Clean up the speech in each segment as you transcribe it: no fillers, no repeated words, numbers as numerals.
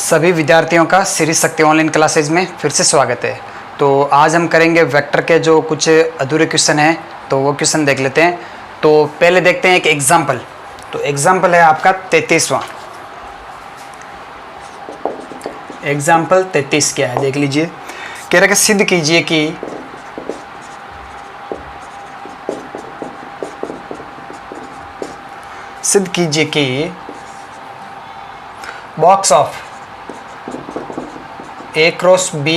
सभी विद्यार्थियों का श्री शक्ति ऑनलाइन क्लासेज में फिर से स्वागत है। तो आज हम करेंगे वेक्टर के जो कुछ अधूरे क्वेश्चन हैं, तो वो क्वेश्चन देख लेते हैं। तो पहले देखते हैं एक एग्जाम्पल। तो एग्जाम्पल है आपका 33वां। एग्जाम्पल 33 क्या है देख लीजिए। कह रहा है कि सिद्ध कीजिए कि box of A cross B,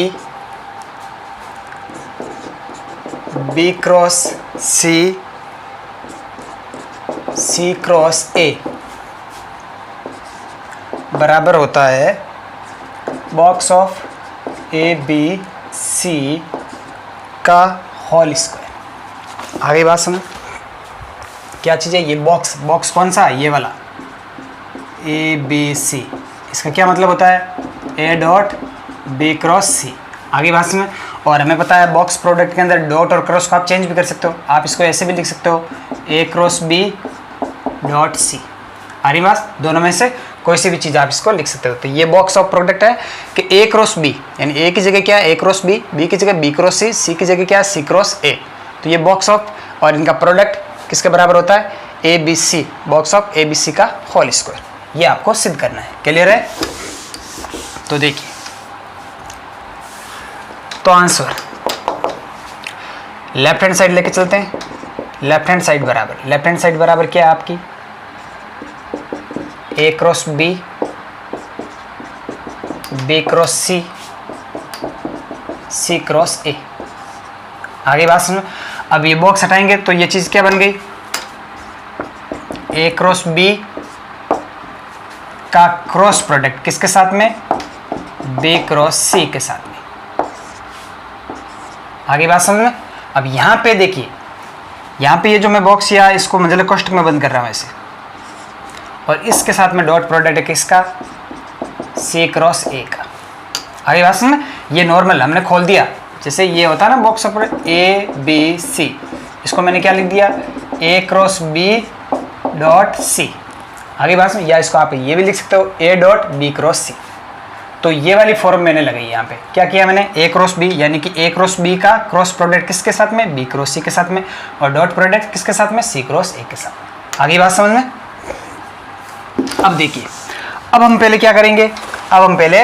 B cross C, C cross A बराबर होता है box of A B C का होल स्क्वायर। आगे बात समझ, क्या चीज़ है ये बॉक्स कौन सा है? ये वाला A B C। इसका क्या मतलब होता है? A dot B cross C। आगे बात में, और हमें पता है बॉक्स प्रोडक्ट के अंदर डॉट और क्रॉस को आप चेंज भी कर सकते हो। आप इसको ऐसे भी लिख सकते हो A cross B dot C। आगे बात, दोनों में से कोई सी भी चीज़ आप इसको लिख सकते हो। तो ये बॉक्स ऑफ प्रोडक्ट है कि A क्रॉस B, यानी A की जगह क्या है? A क्रॉस B, B की जगह B क्रॉस C, C की जगह क्या है? C cross A। तो ये बॉक्स ऑफ, और इनका प्रोडक्ट किसके बराबर होता है? A B C, box of A B C का होल स्क्वायर। ये आपको सिद्ध करना है। क्लियर है? तो देखिए, तो आंसर लेफ्ट हैंड साइड लेके चलते हैं। लेफ्ट हैंड साइड बराबर क्या है आपकी? A cross B, B cross C, C cross A। आगे बात सुनो। अब ये बॉक्स हटाएंगे तो ये चीज क्या बन गई? A क्रॉस B का क्रॉस प्रोडक्ट किसके साथ में? B क्रॉस C के साथ में। आगे बात समझ में। अब यहाँ पे देखिए, यहाँ पे ये जो मैं बॉक्स या इसको मंजिला कोष्ठक में बंद कर रहा हूँ ऐसे, और इसके साथ में डॉट प्रोडक्ट है किसका? C क्रॉस A का। आगे बात समझ में। ये नॉर्मल हमने खोल दिया, जैसे ये होता है ना box of A B C, इसको मैंने क्या लिख दिया? A cross B dot C। आगे बात समझ, या इसको आप ये भी लिख सकते हो A dot B cross C। तो ये वाली फॉर्म मैंने लगाई। यहाँ पे क्या किया मैंने? A क्रॉस B, यानी कि A क्रॉस B का क्रॉस प्रोडक्ट किसके साथ में? B क्रॉस C के साथ में, और डॉट प्रोडक्ट किसके साथ में? C क्रॉस A के साथ। आगे बात समझ में। अब देखिए, अब हम पहले क्या करेंगे? अब हम पहले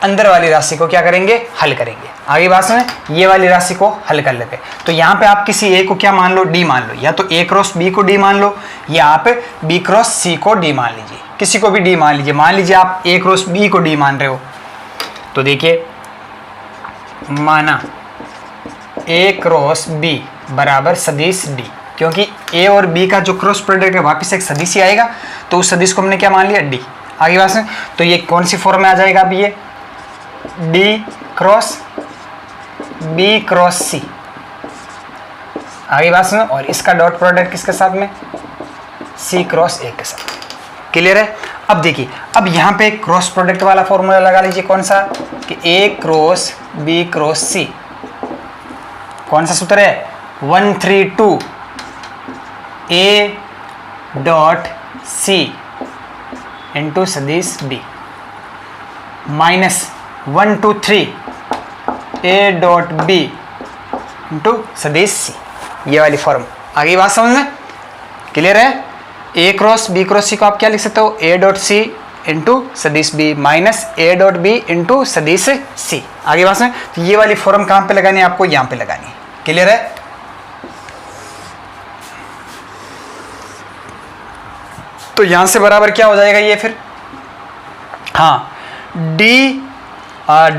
अंदर वाली राशि को क्या करेंगे? हल करेंगे। आगे बात समझ, ये वाली राशि को हल कर लेते। तो यहाँ पे आप किसी A को क्या मान लो? D मान लो, या तो A क्रॉस B को D मान लो, या आप B क्रॉस C को D मान लीजिए। किसी को भी D मान लीजिए। मान लीजिए आप A क्रॉस B को D मान रहे हो, तो देखिए, माना A क्रॉस B बराबर सदिश D, क्योंकि A और B का जो क्रॉस प्रोडक्ट है वापस एक सदिश ही आएगा, तो उस सदिश को हमने क्या मान लिया? D। आगे बात में, तो ये कौन सी फॉर्म में आ जाएगा? अब ये D cross B cross C। आगे बात में, और इसका डॉट प्रोडक्ट किसके साथ में? C क्रॉस A के साथ। क्लियर है? अब देखिए, अब यहाँ पे क्रॉस प्रोडक्ट वाला फॉर्मूला लगा लीजिए। कौन सा? कि A cross B cross C। कौन सा सूत्र है? 132 A डॉट C इंटू सदिश B minus 123 A dot B into सदिश C। ये वाली फॉर्म। आगे बात समझ में। क्लियर है? A cross B cross C को आप क्या लिख सकते हो? A डॉट C इंटू सदिश B minus A dot B into सदिश C। आगे बात में, तो ये वाली फॉर्म कहाँ पे लगानी है? आपको यहाँ पे लगानी है। क्लियर है? तो यहाँ से बराबर क्या हो जाएगा ये फिर? हाँ, D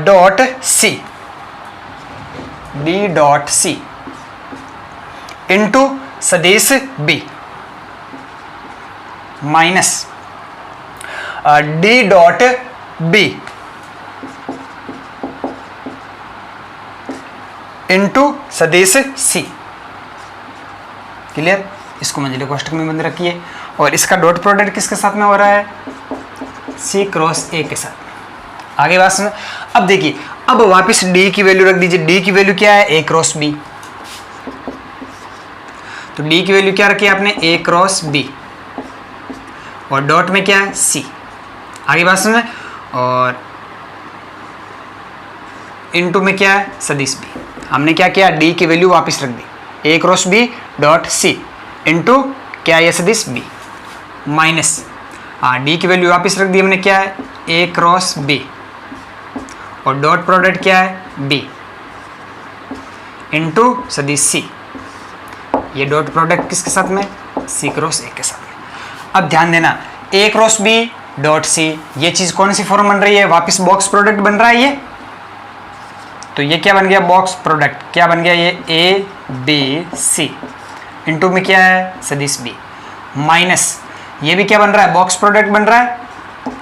dot C, D dot C into सदिश B minus D dot B into सदिश C। क्लियर? इसको मंजिला कोष्ठक में बंद रखिए, और इसका डॉट प्रोडक्ट किसके साथ में हो रहा है? C क्रॉस A के साथ। आगे बात सुनो। अब देखिए, अब वापस D की वैल्यू रख दीजिए। D की वैल्यू क्या है? A cross B। तो D की वैल्यू क्या रखी है आपने? A क्रॉस B, और डॉट में क्या है? C। आगे बात सुन। और इनटू में क्या है सदिश बी। हमने क्या किया, डी की वैल्यू वापस रख दी, A cross B dot C into क्या है सदिश बी माइनस, डी की वैल्यू वापस रख दी हमने, क्या है ए क्रॉस बी और डॉट प्रोडक्ट क्या है बी इंटू सदिश सी। ये डॉट प्रोडक्ट किसके साथ में, सी क्रॉस ए के साथ में। अब ध्यान देना, ए क्रॉस बी डॉट सी, ये चीज कौन सी फॉर्म बन रही है, वापस बॉक्स प्रोडक्ट बन रहा है ये, तो ये क्या बन गया बॉक्स प्रोडक्ट, क्या बन गया ये ए बी सी इंटू में क्या है सदिश बी माइनस, ये भी क्या बन रहा है बॉक्स प्रोडक्ट बन रहा है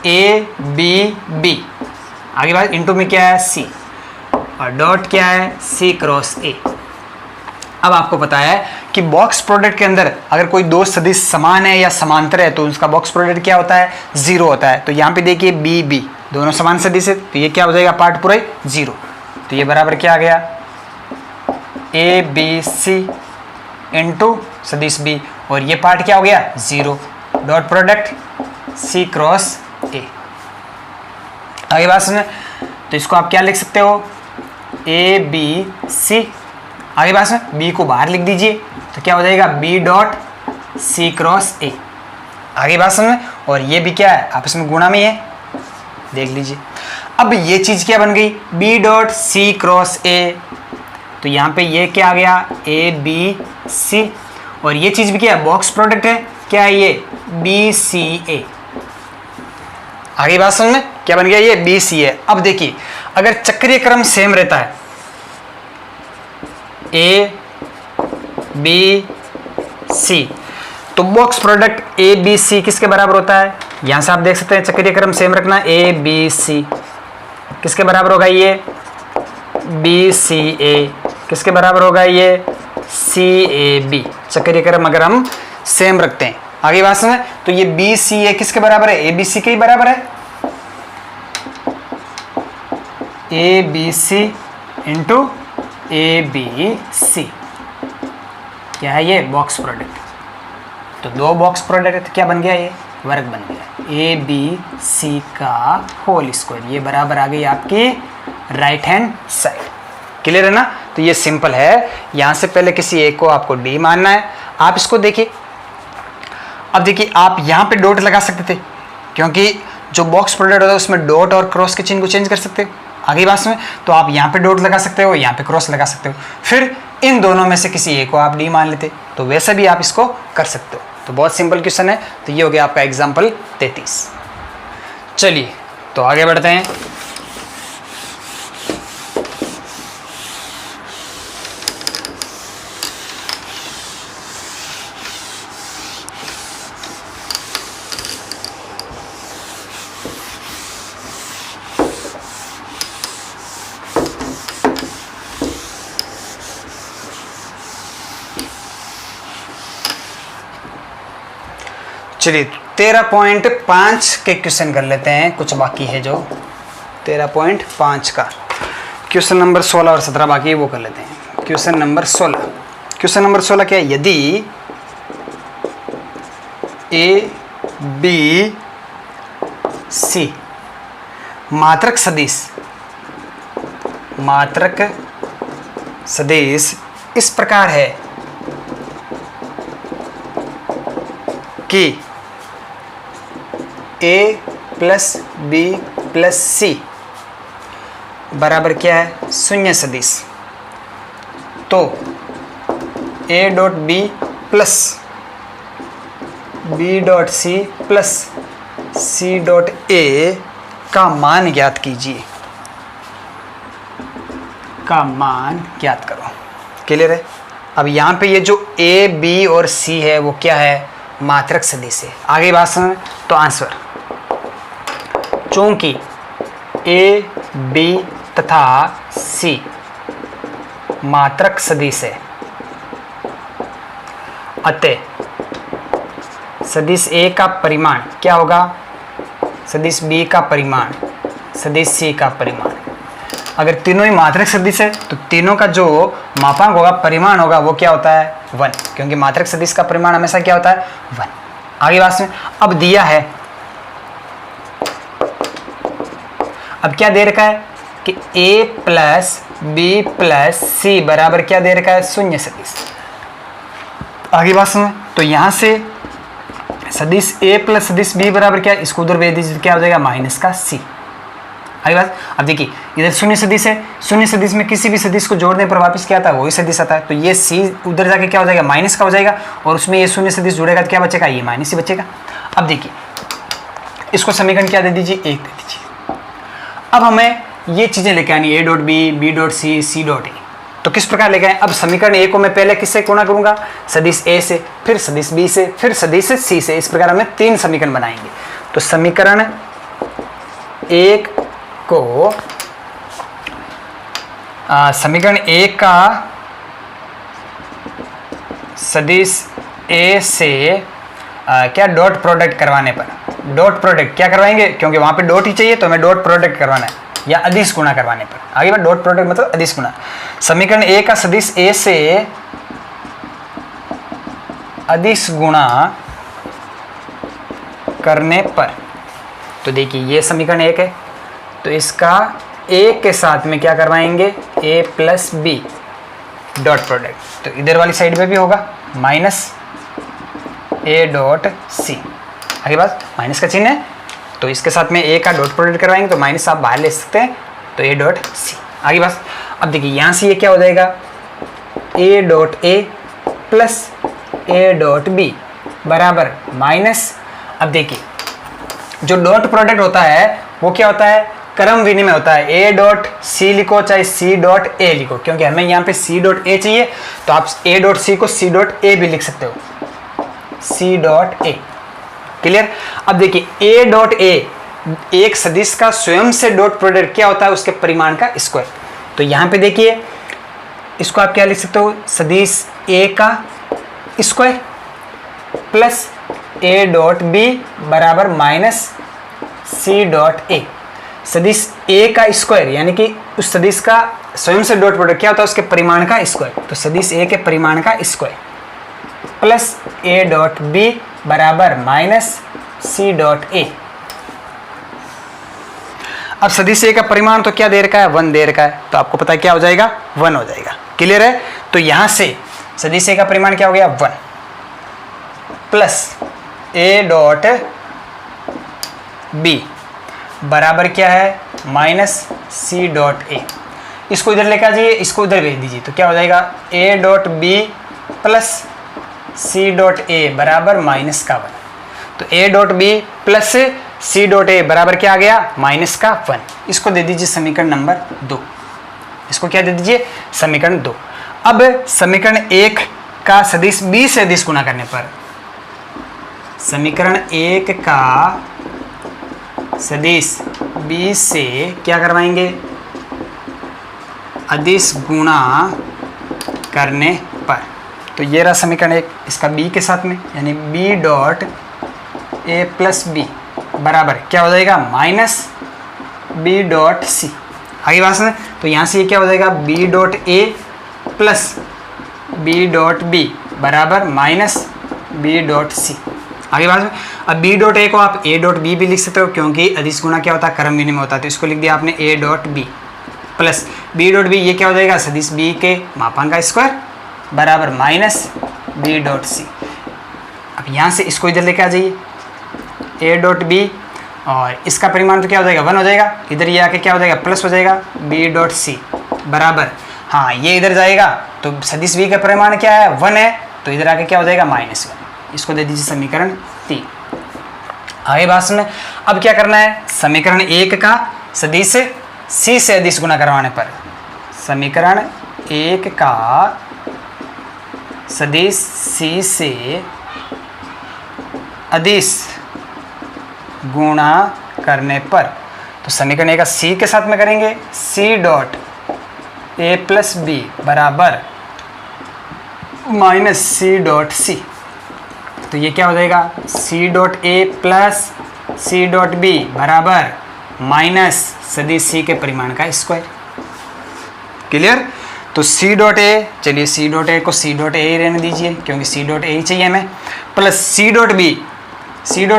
ए बी बी, आगे बात इंटू में क्या है सी और डॉट क्या है सी क्रॉस ए। अब आपको पता है कि बॉक्स प्रोडक्ट के अंदर अगर कोई दो सदिश समान है या समांतर है तो उसका बॉक्स प्रोडक्ट क्या होता है, जीरो होता है। तो यहाँ पे देखिए बी बी दोनों समान सदिश है, तो ये क्या हो जाएगा पार्ट पूरा जीरो, तो ये बराबर क्या आ गया ए बी सी इंटू सदिश बी और ये पार्ट क्या हो गया zero, dot product C cross A. आगे बात सुने, तो इसको आप क्या लिख सकते हो ए बी सी, आगे बात सुने बी को बाहर लिख दीजिए तो क्या हो जाएगा B dot C cross A. आगे बात सुने, और ये भी क्या है आपस में गुणा में है, देख लीजिए। अब ये चीज क्या बन गई B dot C cross A, तो यहाँ पे ये क्या आ गया ए बी सी और ये चीज भी क्या है बॉक्स प्रोडक्ट है, क्या है ये बी सी ए। आगे बात समझ में, क्या बन गया ये बी सी ए। अब देखिए अगर चक्रीय क्रम सेम रहता है ए बी सी तो box product A B C किसके बराबर होता है, यहां से आप देख सकते हैं चक्रीय क्रम सेम रखना, ए बी सी किसके बराबर होगा ये बी सी ए, किसके बराबर होगा ये सी ए बी। चक्रीय क्रम अगर हम सेम रखते हैं, आगे बात समझ, तो ये बी सी ए किसके बराबर है ए बी सी के ही बराबर है, A B C into A B C, क्या है ये बॉक्स प्रोडक्ट। तो दो बॉक्स प्रोडक्ट क्या बन गया ये वर्ग बन गया ए बी सी का होल स्क्वायर, ये बराबर आ गई आपकी राइट हैंड साइड। क्लियर है ना, तो ये सिंपल है। यहां से पहले किसी एक को आपको डी मानना है, आप इसको देखिए। अब देखिए आप यहां पे डॉट लगा सकते थे क्योंकि जो बॉक्स प्रोडक्ट होता है उसमें डॉट और क्रॉस के चिन्ह को चेंज कर सकते हो, आगे बात में, तो आप यहाँ पे डॉट लगा सकते हो, यहाँ पे क्रॉस लगा सकते हो, फिर इन दोनों में से किसी एक को आप डी मान लेते, तो वैसे भी आप इसको कर सकते हो। तो बहुत सिंपल क्वेश्चन है। तो ये हो गया आपका एग्जाम्पल 33। चलिए तो आगे बढ़ते हैं। चलिए 13.5 के क्वेश्चन कर लेते हैं, कुछ बाकी है जो 13.5 का क्वेश्चन नंबर 16 और 17 बाकी है वो कर लेते हैं। क्वेश्चन नंबर 16, क्वेश्चन नंबर 16 क्या है, यदि ए बी सी मात्रक सदिश इस प्रकार है कि A plus B plus C बराबर क्या है शून्य सदिश, तो A dot B plus B dot C plus C dot A का मान ज्ञात कीजिए, का मान ज्ञात करो। क्लियर है। अब यहाँ पे ये जो ए बी और सी है वो क्या है मात्रक सदिश है। आगे बात सुन, तो आंसर चूंकि ए बी तथा सी मात्रक सदिश है अतः सदिश ए का परिमाण क्या होगा सदिश बी का परिमाण सदिश सी का परिमाण। अगर तीनों ही मात्रक सदिश है तो तीनों का जो मापांक होगा परिमाण होगा वो क्या होता है 1, क्योंकि मात्रक सदिश का परिमाण हमेशा क्या होता है 1। आगे बात में, अब दिया है, अब क्या दे रखा है कि a plus B plus C बराबर क्या दे रखा है, शून्य सदिश। आगे बात सुनो, तो यहां से सदिश a प्लस सदिश b बराबर क्या है, इसको उधर भेज दीजिए, क्या हो जाएगा माइनस का c। आगे बात, अब देखिए इधर शून्य सदिश है, शून्य सदिश में किसी भी सदिश को जोड़ने पर वापस क्या आता है, वही सदिश आता है। तो ये c उधर जाके क्या हो जाएगा, माइनस का हो जाएगा, और उसमें ये शून्य सदिश जुड़ेगा तो क्या बचेगा, ये माइनस ही बचेगा। अब देखिए इसको समीकरण क्या दे दीजिए, 1 दे दीजिए। अब हमें ये चीजें लेके आनी, a dot B, B dot C, C dot A. तो किस प्रकार लेके आए, अब समीकरण ए को मैं पहले किससे गुणा करूंगा, सदिश ए से, फिर सदिश बी से, फिर सदिश सी से। इस प्रकार हमें 3 समीकरण बनाएंगे। तो समीकरण 1 को समीकरण 1 का सदिश ए से क्या डॉट प्रोडक्ट करवाने पर, डॉट प्रोडक्ट क्या करवाएंगे, क्योंकि वहां पे डॉट ही चाहिए तो हमें डॉट प्रोडक्ट करवाना है, या अदिश गुणा करवाने पर। आगे बात, डॉट प्रोडक्ट मतलब अदिश गुणा। समीकरण ए का सदिश ए से अदिश गुणा करने पर, तो देखिए ये समीकरण 1 है, तो इसका ए के साथ में क्या करवाएंगे, a plus B dot product. तो इधर वाली साइड पे भी होगा माइनस a डॉट सी। आगे बात, माइनस का चिन्ह है तो इसके साथ में a का डॉट प्रोडक्ट करवाएंगे तो माइनस आप बाहर ले सकते हैं, तो a डॉट सी। आगे बात, अब देखिए यहाँ से ये क्या हो जाएगा, a dot a plus a dot b बराबर माइनस, अब देखिए जो डॉट प्रोडक्ट होता है वो क्या होता है, क्रम विनिमय होता है। a डॉट सी लिखो चाहे c डॉट a लिखो, क्योंकि हमें यहाँ पे c डॉट a चाहिए तो आप a डॉट सी को c डॉट a भी लिख सकते हो, c डॉट a। क्लियर। अब देखिए a डॉट a एक सदिश का स्वयं से डॉट प्रोडक्ट क्या होता है, उसके परिमाण का स्क्वायर। तो यहाँ पे देखिए इसको आप क्या लिख सकते हो, सदिश a का square plus a dot b बराबर माइनस c डॉट a। सदिश a का स्क्वायर यानी कि उस सदिश का स्वयं से डॉट प्रोडक्ट क्या होता है, उसके परिमाण का स्क्वायर। तो सदिश a के परिमाण का square plus a dot b बराबर माइनस c डॉट a। अब सदिश a का परिमाण तो क्या दे रखा है, 1 दे रखा है, तो आपको पता है क्या हो जाएगा, 1 हो जाएगा। क्लियर है। तो यहां से सदिश a का परिमाण क्या हो गया, 1 प्लस a डॉट b बराबर क्या है, माइनस c डॉट a। इसको इधर लेकर आ जाइए, इसको उधर भेज दीजिए, तो क्या हो जाएगा, a dot b plus c dot a बराबर माइनस का 1। तो a dot b plus c dot a बराबर क्या आ गया, माइनस का 1। इसको दे दीजिए समीकरण नंबर 2। इसको क्या दे दीजिए, समीकरण 2। अब समीकरण 1 का सदिश b से अदिश गुणा करने पर, समीकरण 1 का सदिश b से क्या करवाएंगे, अदिश गुणा करने पर। तो ये रहा समीकरण 1, इसका b के साथ में यानी b dot a plus b बराबर क्या हो जाएगा, माइनस b डॉट c। आगे बात सुने, तो यहाँ से ये क्या हो जाएगा, b dot a plus b dot b बराबर माइनस b डॉट c। आगे बात में, अब b डॉट a को आप a डॉट b भी लिख सकते हो, क्योंकि अदिश गुणा क्या होता है, क्रम विनिमय होता है। तो इसको लिख दिया आपने a dot b plus b dot b, ये क्या हो जाएगा, सदिश b के मापांक का स्क्वायर बराबर माइनस b डॉट c। अब यहाँ से इसको इधर लेके आ जाइए, a डॉट b और इसका परिमाण तो क्या हो जाएगा, 1 हो जाएगा। इधर ये आके क्या हो जाएगा, प्लस हो जाएगा b डॉट c बराबर, हाँ ये इधर जाएगा तो सदिश b का परिमाण क्या है, 1 है, तो इधर आके क्या हो जाएगा, माइनस 1। इसको दे दीजिए समीकरण 3। आगे बात में, अब क्या करना है, समीकरण 1 का सदिश c से अदिश गुणा करवाने पर, समीकरण 1 का सदिश c से अदिश गुणा करने पर, तो समीकरण 1 का c के साथ में करेंगे, c dot a plus b बराबर माइनस c डॉट c। तो ये क्या हो जाएगा, c dot a plus c dot b बराबर माइनस सदिश c के परिमाण का स्क्वायर। क्लियर। तो c डॉट a, चलिए c डॉट a को c डॉट a ही रहने दीजिए, क्योंकि c डॉट a ही चाहिए हमें, प्लस c डॉट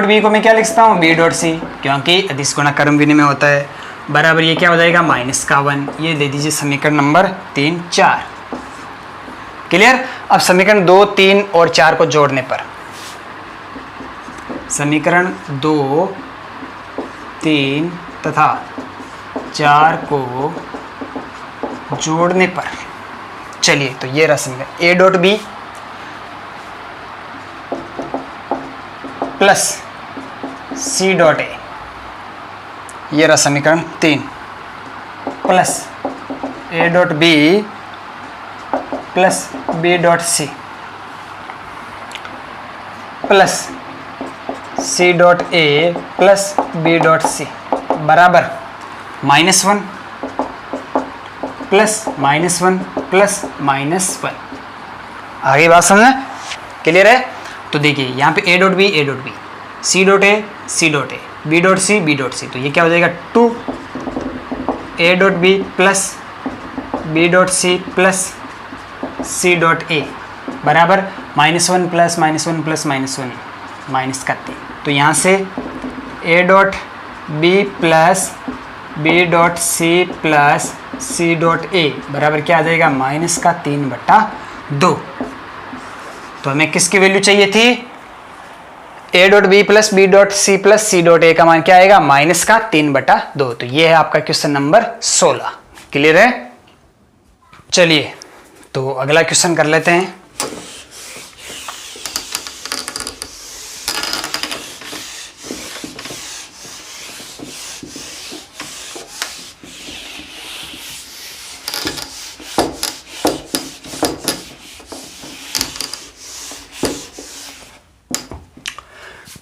b को मैं क्या लिख सकता हूँ, b डॉट c, क्योंकि अदिश गुणा क्रम विनिमय होता है। बराबर ये क्या हो जाएगा माइनस का 1। ये दे दीजिए समीकरण नंबर 3 4। क्लियर। अब समीकरण 2 3 और 4 को जोड़ने पर, समीकरण 2 3 तथा 4 को जोड़ने पर, चलिए तो ये रहा समीकरण A dot B plus C dot A, ये रहा समीकरण 3 plus A dot B plus B dot C plus C dot A plus B dot C बराबर -1 प्लस -1 प्लस -1। आगे बात समझना क्लियर है। तो देखिए यहाँ पे A dot B, C dot A, B dot C, तो ये क्या हो जाएगा 2 A dot B plus B dot C plus C dot A बराबर -1 प्लस -1 प्लस -1 माइनस का 3। तो यहाँ से A dot B plus B dot C plus C dot A बराबर क्या आ जाएगा -3/2। तो हमें किसकी वैल्यू चाहिए थी, A dot B plus B dot C plus C dot A का मान क्या आएगा -3/2। तो ये है आपका क्वेश्चन नंबर 16। क्लियर है। चलिए तो अगला क्वेश्चन कर लेते हैं।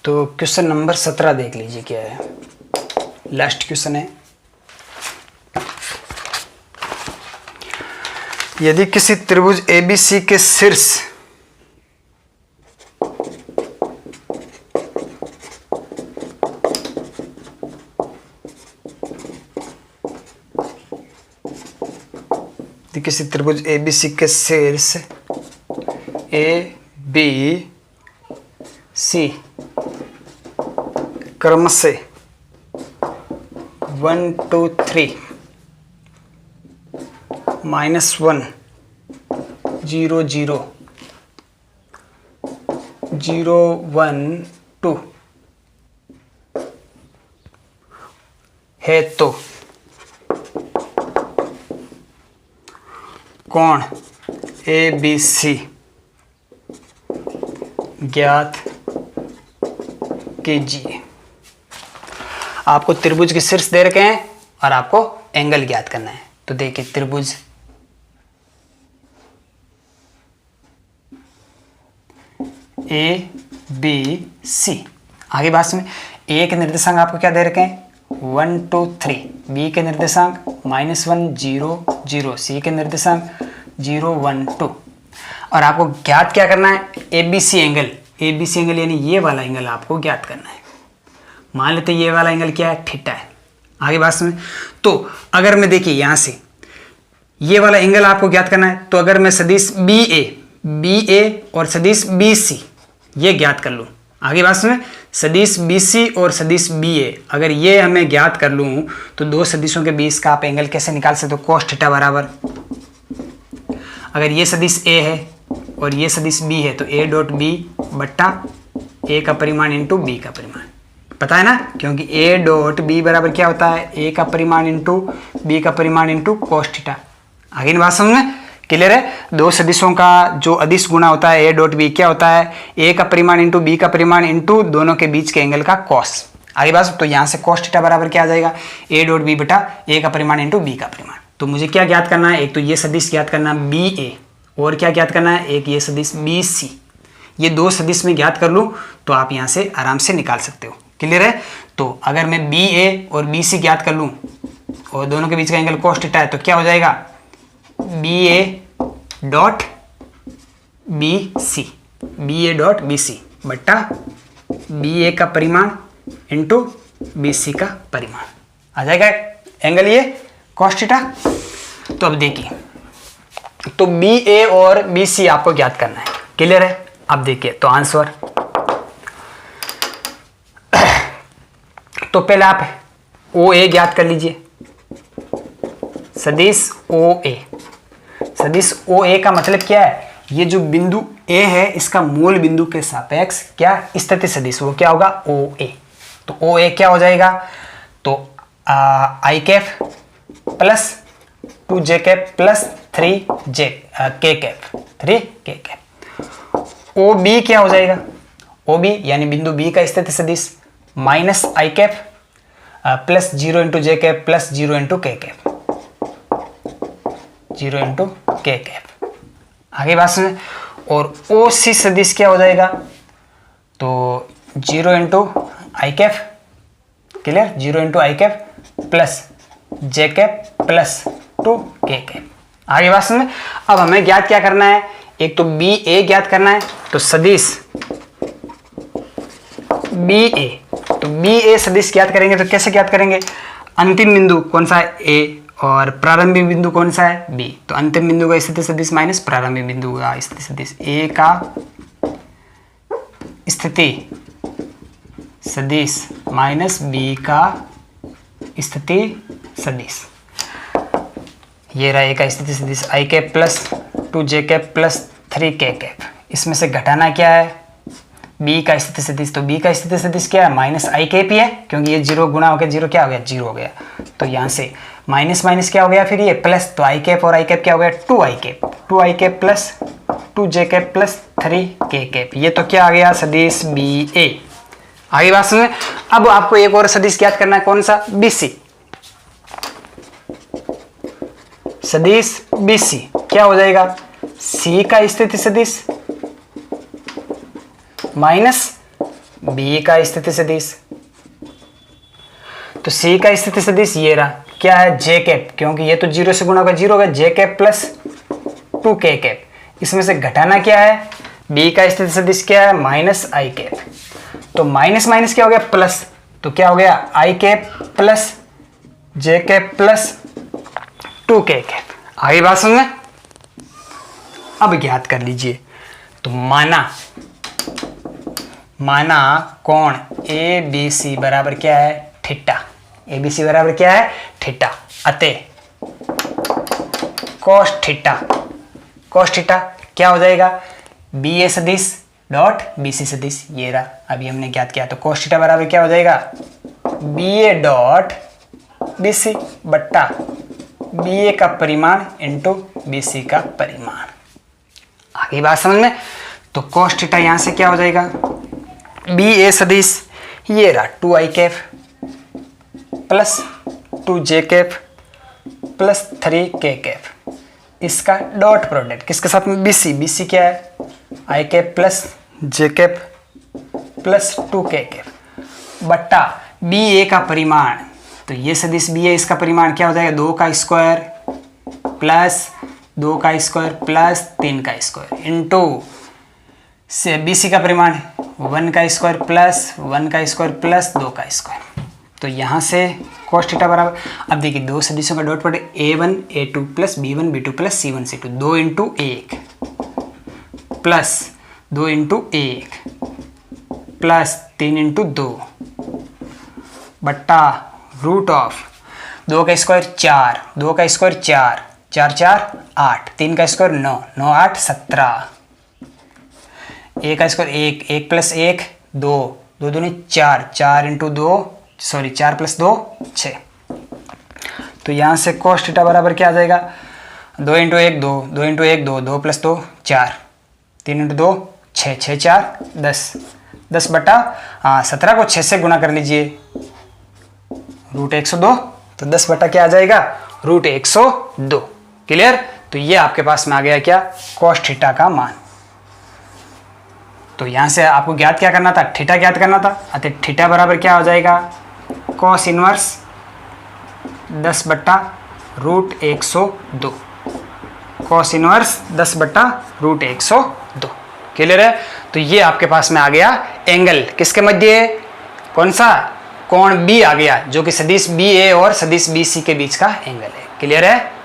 तो क्वेश्चन नंबर 17 देख लीजिए क्या है, लास्ट क्वेश्चन है। यदि किसी त्रिभुज ABC के शीर्ष किसी त्रिभुज ABC के शीर्ष ABC क्रम से 1 2 3 -1 0 0 0 1 2 है तो कोण ABC ज्ञात कीजिए। आपको त्रिभुज के शीर्ष दे रखे हैं और आपको एंगल ज्ञात करना है। तो देखिए त्रिभुज ABC, आगे बात में ए के निर्देशांक आपको क्या दे रखे हैं 1 2 3, बी के निर्देशांक -1 0 0, सी के निर्देशांक 0 1 2। और आपको ज्ञात क्या करना है ABC एंगल, यानी ये वाला एंगल आपको ज्ञात करना है। मान लेते हैं ये वाला एंगल क्या है थीटा है। आगे बात में तो अगर मैं देखिए यहाँ से ये वाला एंगल आपको ज्ञात करना है, तो अगर मैं सदिश BA और सदिश BC ये ज्ञात कर लूँ, आगे बात में सदिश BC और सदिश BA अगर ये हमें ज्ञात कर लूँ, तो दो सदिशों के बीच का आप एंगल कैसे निकाल सकते हो cos थीटा बराबर, अगर ये सदिश A है और ये सदिश B है तो A डॉट B बट्टा A का परिमाण इंटू B का परिमाण, पता है ना, क्योंकि A डॉट B बराबर क्या होता है A का परिमाण इंटू B का परिमाण इंटू cos थीटा। आगे बात समझ में क्लियर है। दो सदिशों का जो अदिश गुणा होता है A डॉट B क्या होता है A का परिमाण इंटू B का परिमाण इंटू दोनों के बीच के एंगल का cos। आगे बात तो यहाँ से cos थीटा बराबर क्या आ जाएगा A डॉट B बटा A का परिमाण इंटू B का परिमाण। तो मुझे क्या ज्ञात करना है, एक तो ये सदिश ज्ञात करना है BA और क्या ज्ञात करना है एक ये सदिश BC। ये दो सदिश में ज्ञात कर लूँ तो आप यहाँ से आराम से निकाल सकते हो। क्लियर है। तो अगर मैं BA और BC ज्ञात कर लूँ और दोनों के बीच का एंगल cos थीटा है तो क्या हो जाएगा BA डॉट BC बट्टा BA का परिमाण इंटू BC का परिमाण आ जाएगा एंगल ये cos थीटा। तो अब देखिए तो BA और BC आपको ज्ञात करना है। क्लियर है। अब देखिए तो आंसर तो पहले आप OA ज्ञात कर लीजिए। सदिश OA। सदिश OA का मतलब क्या है, ये जो बिंदु A है इसका मूल बिंदु के सापेक्ष क्या स्थिति सदिश, वो क्या होगा OA। तो OA क्या हो जाएगा, तो I cap plus 2j cap plus 3k cap. OB क्या हो जाएगा, OB यानी बिंदु B का स्थिति सदिश minus I cap plus 0 into J cap plus 0 into के कैप, 0 इंटू के कैप। आगे बात सुने। और OC सदिश क्या हो जाएगा, तो 0 इंटू आई कैप, क्लियर, 0 इंटू आई कैप प्लस जे कैप प्लस 2k कैप। आगे बात सुने। अब हमें ज्ञात क्या करना है, एक तो BA ज्ञात करना है, तो सदिश BA, तो BA सदिश ज्ञात करेंगे तो कैसे ज्ञात करेंगे, अंतिम बिंदु कौन सा है A और प्रारंभिक बिंदु कौन सा है B, तो अंतिम बिंदु का स्थिति सदिश माइनस प्रारंभिक बिंदु का स्थिति सदिश, A का स्थिति सदिश माइनस B का स्थिति सदिश, ये रहा A का स्थिति सदिश I cap plus 2j cap plus 3k cap. इसमें से घटाना क्या है, B का स्थिति सदिश, तो B का स्थिति सदिश क्या है माइनस I कैप ही है, क्योंकि ये 0 गुना हो गया 0 क्या हो गया 0 हो गया, तो यहाँ से माइनस माइनस क्या हो गया फिर ये प्लस, तो I कैप और I कैप क्या हो गया 2I cap plus 2j cap plus 3k cap. ये तो क्या आ गया सदिश BA। आगे बात सुनिए। अब आपको एक और सदिश ज्ञात करना है, कौन सा, BC। सदिश BC क्या हो जाएगा, C का स्थिति सदिश माइनस B का स्थिति सदिश, तो C का स्थिति सदिश ये रहा, क्या है J कैप, क्योंकि ये तो 0 से गुणा होगा 0 होगा, J cap plus 2k cap. इसमें से घटाना क्या है, B का स्थिति सदिश क्या है माइनस I कैप, तो माइनस माइनस क्या हो गया प्लस, तो क्या हो गया I cap plus J cap plus 2k cap. आगे बात सुन लें। अब ज्ञात कर लीजिए, तो माना कोण ABC बराबर क्या है थीटा, ABC बराबर क्या है थीटा, अतः cos थीटा क्या हो जाएगा, BA सदिश डॉट BC सदिश, ये रहा अभी हमने ज्ञात किया, तो cos थीटा बराबर क्या हो जाएगा BA डॉट BC बट्टा BA का परिमाण इंटू BC का परिमाण। आगे बात समझ में। तो cos थीटा यहां से क्या हो जाएगा, BA सदिश ये रहा 2I cap plus 2j cap plus 3k cap, इसका डॉट प्रोडक्ट किसके साथ में BC क्या है I cap plus j cap plus 2k cap बट्टा BA का परिमाण, तो ये सदिश BA इसका परिमाण क्या हो जाएगा 2 का स्क्वायर प्लस 2 का स्क्वायर प्लस 3 का स्क्वायर इंटू से BC का परिमाण 1 का स्क्वायर प्लस 1 का स्क्वायर प्लस 2 का स्क्वायर। तो यहाँ से cos थीटा बराबर, अब देखिए दो सदिशों का dot product A1 A2 plus B1 B2 plus C1 C2, 2 into 1 plus 2 into 1 plus 3 into 2 बट्टा रूट ऑफ 2 का स्क्वायर 4, 2 का स्क्वायर 4, 4 4 8, 3 का स्क्वायर 9, 9 8 17, 1 का स्क्वायर 1, 1 प्लस 1 2, 2 दूनी 4, 4 इंटू 2 सॉरी 4 प्लस 2 6। तो यहाँ से cos थीटा बराबर क्या आ जाएगा 2 इंटू 1 2, 2 इंटू 1 2, 2 प्लस 2 4, 3 इंटू 2 6, 6 4 10, 10 बटा 17 को 6 से गुणा कर लीजिए रूट 102, तो 10 बटा क्या आ जाएगा रूट 102। क्लियर। तो ये आपके पास में आ गया क्या cos थीटा का मान। तो यहाँ से आपको ज्ञात क्या करना था, थीटा ज्ञात करना था, अतः थीटा बराबर क्या हो जाएगा cos इनवर्स 10 बट्टा रूट 102, cos इनवर्स 10 बट्टा रूट 102। क्लियर है। तो ये आपके पास में आ गया एंगल किसके मध्य, कौन सा, कोण B आ गया, जो कि सदिश BA और सदिश BC के बीच का एंगल है। क्लियर है।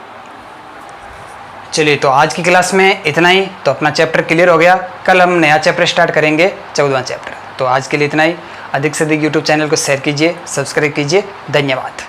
चलिए तो आज की क्लास में इतना ही, तो अपना चैप्टर क्लियर हो गया। कल हम नया चैप्टर स्टार्ट करेंगे 14वां चैप्टर। तो आज के लिए इतना ही। अधिक से अधिक यूट्यूब चैनल को शेयर कीजिए, सब्सक्राइब कीजिए। धन्यवाद।